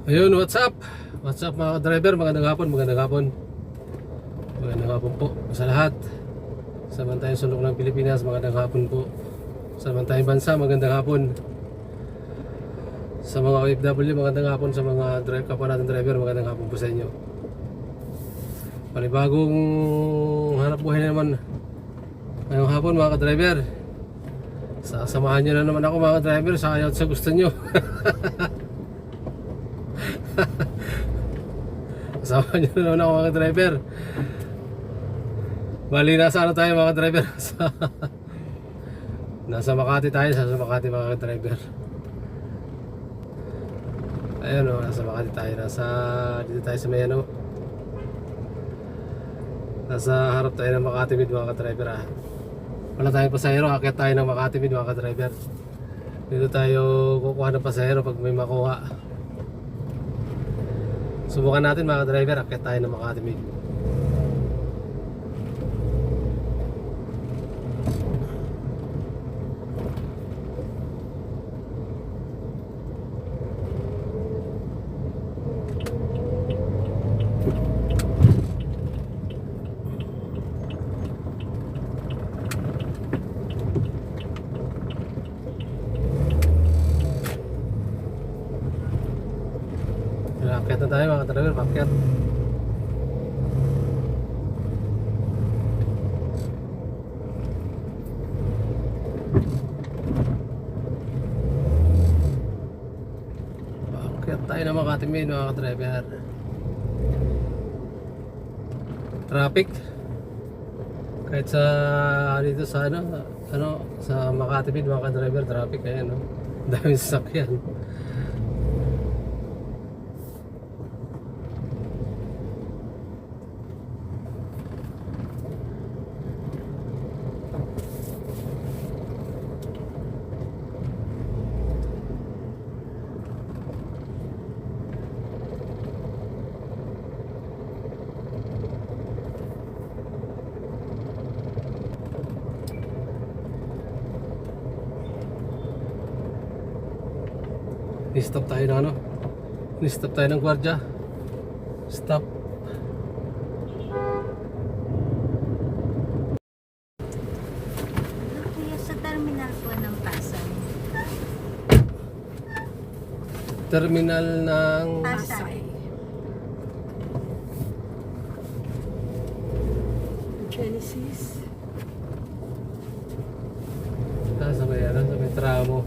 Ayun, what's up? What's up mga driver, magandang hapon, magandang hapon. Magandang hapon po sa lahat. Sa bantayang sulok ng Pilipinas, magandang hapon po. Sa bantayang bansa, magandang hapon. Sa mga OFW, magandang hapon. Sa mga kapwa natin driver, magandang hapon po sa inyo. Panibagong hanap buhay na naman ngayong hapon mga ka-driver. Sasamahan nyo na naman ako mga driver sa ayaw at sa gusto nyo. Kasama nyo na naman ako mga driver. Bali nasa ano tayo mga driver. Nasa Makati tayo, sa Makati mga driver. Ayun o, nasa Makati tayo. Dito tayo sa may ano. Nasa harap tayo ng Makati Mid mga driver ah. Wala tayong pasahero, akit tayo ng Makati Mid mga driver. Dito tayo kukuha ng pasahero pag may makuha. Subukan natin mga driver, akit tayo ng Makati Mid. Akit na tayo mga driver, akit. Akit tayo ng Makati Mid mga driver. Traffic kahit sa dito sa sa Makati Mid mga driver, traffic ayan no. Daming sasakyan. Stop tayo ng ano? Stop tayo ng gwardiya. Stop. Kuya, sa terminal po ng Pasay. Terminal ng Pasay. Genesis. sa may tramo.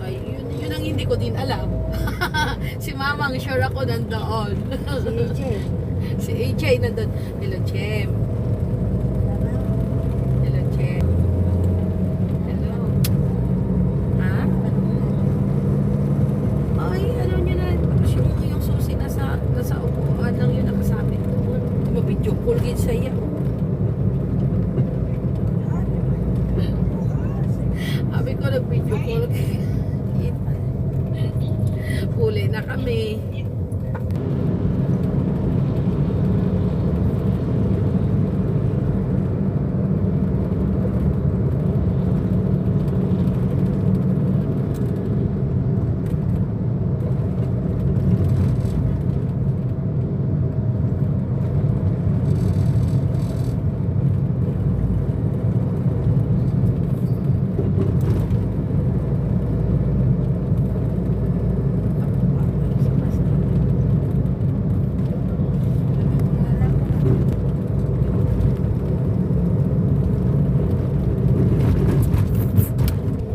Ay, yun ang hindi ko din alam. Si Mamang sure ako nandoon. Si AJ. Si AJ nandoon. Hello, Jem. Hello, Jem. Hello. Ha? Ay, ano nyo na. Sure ko yung susi nasa upuan lang yun nakasabit doon. Mabidyo call gid saya. Sabi ko nag-video call. Huli na kami.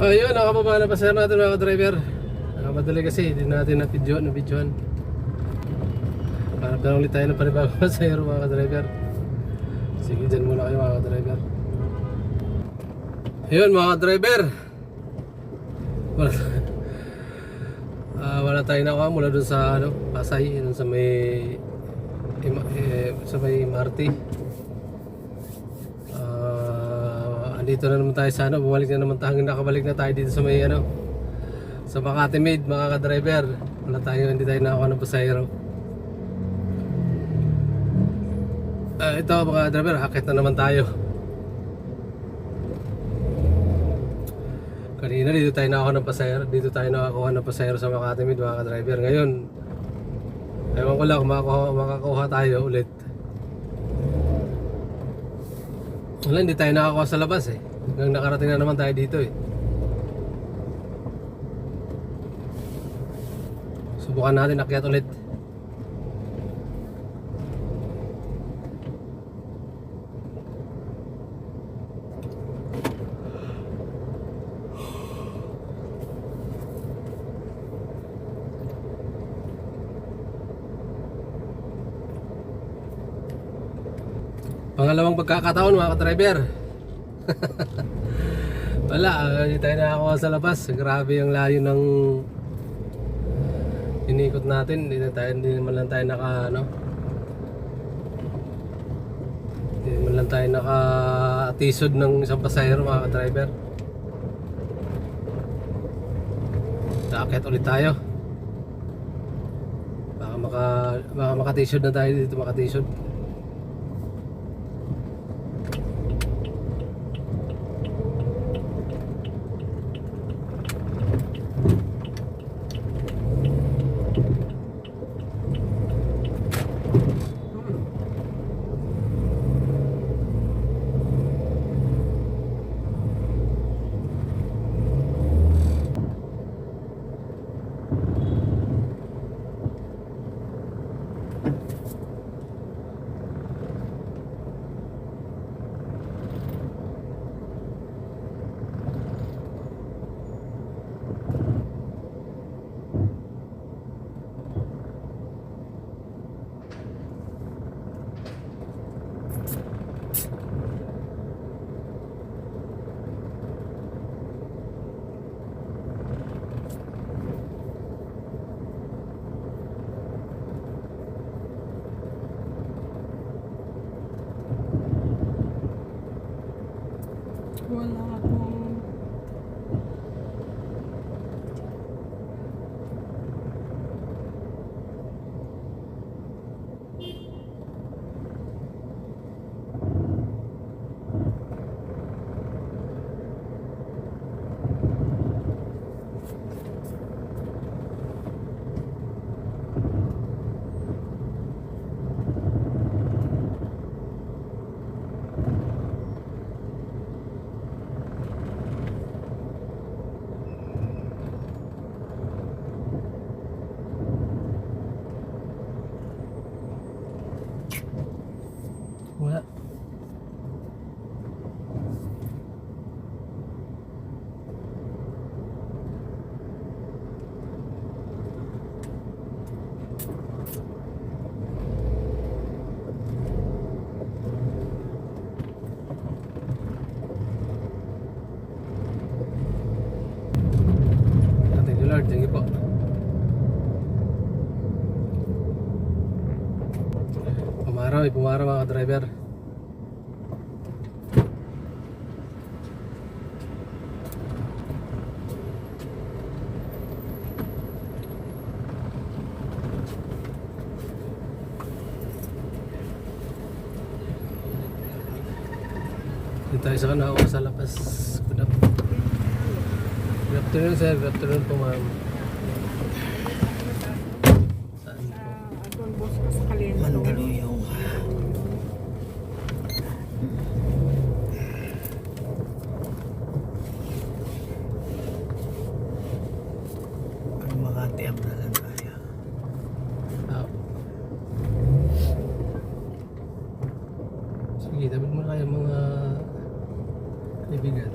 Ayun, nakababa na pa sir natin mga driver. Madali kasi, hindi natin na videoan. Hanap na ulit tayo ng panibagong pasahero mga ka-driver. Sige, dyan muna kayo mga ka-driver. Ayun mga ka-driver. Wala tayong nakuha mula dun sa Pasay, dun sa may Marti. Andito na naman tayo sa bumalik na naman tayo, nakabalik na tayo dito sa may sa Makati Made mga ka-driver. Hindi tayo nakakuha ng pasahero. Ito mga driver, akit na naman tayo. Kanina dito tayo nakakuha ng pasahero sa Makati Made mga ka-driver. Ngayon ewan ko lang kung makakuha tayo ulit. Wala, hindi tayo nakakuha sa labas eh. Hanggang nakarating na naman tayo dito eh. Subukan natin akyat ulit. Pangalawang pagkakataon mga ka-driver. Wala, hindi tayo nakakuha sa labas. Grabe yung layo ng inikot natin. Hindi naman lang tayo naka-tisod ng isang pasahero mga ka-driver. Aakyat ulit tayo. Baka makatisod na tayo dito, makatisod. Wala akong... Wala. Thank you Lord, thank you po. Pumaraw mga driver. Dito tayo sa kanawa sa lapas. Good afternoon sir, good afternoon po ma'am. Saan po? Doon boss ka sa kalenda. Mandaluyong. Ang Makati ang nalang kaya. Sige, dapat mo kaya mga kaibigan.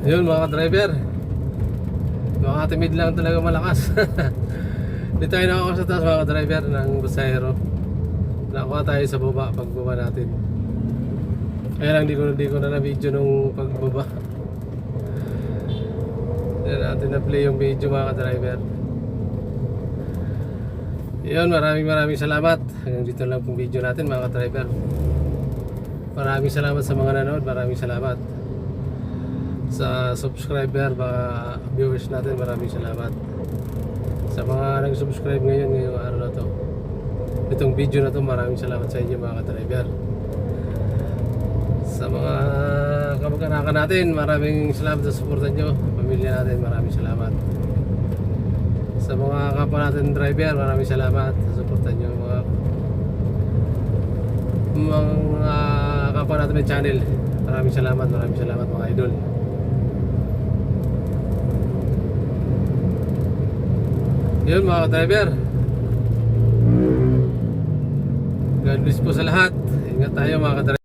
Yun mga driver, makatimid lang talaga malakas. Hindi tayo nakakuha sa taas mga driver ng Busayro. Nakuha tayo sa baba pagbaba natin. Kaya lang di ko na na-video nung pagbaba. Hindi natin na-play yung video mga driver. Yun, maraming salamat. Hanggang dito lang pong video natin mga driver. Maraming salamat sa mga nanood. Maraming salamat sa subscriber, mga viewers natin. Maraming salamat sa mga nag-subscribe ngayong araw na to. Itong video na to, maraming salamat sa inyo mga driver. Sa mga kamag-anakan natin, maraming salamat sa suporta nyo. Pamilya natin, maraming salamat. Sa mga kapwa natin driver, maraming salamat sa suporta nyo. Mga kapwa natin ng channel, maraming salamat mga idol. Yun mga driver, God bless po sa lahat. Ingat tayo mga driver.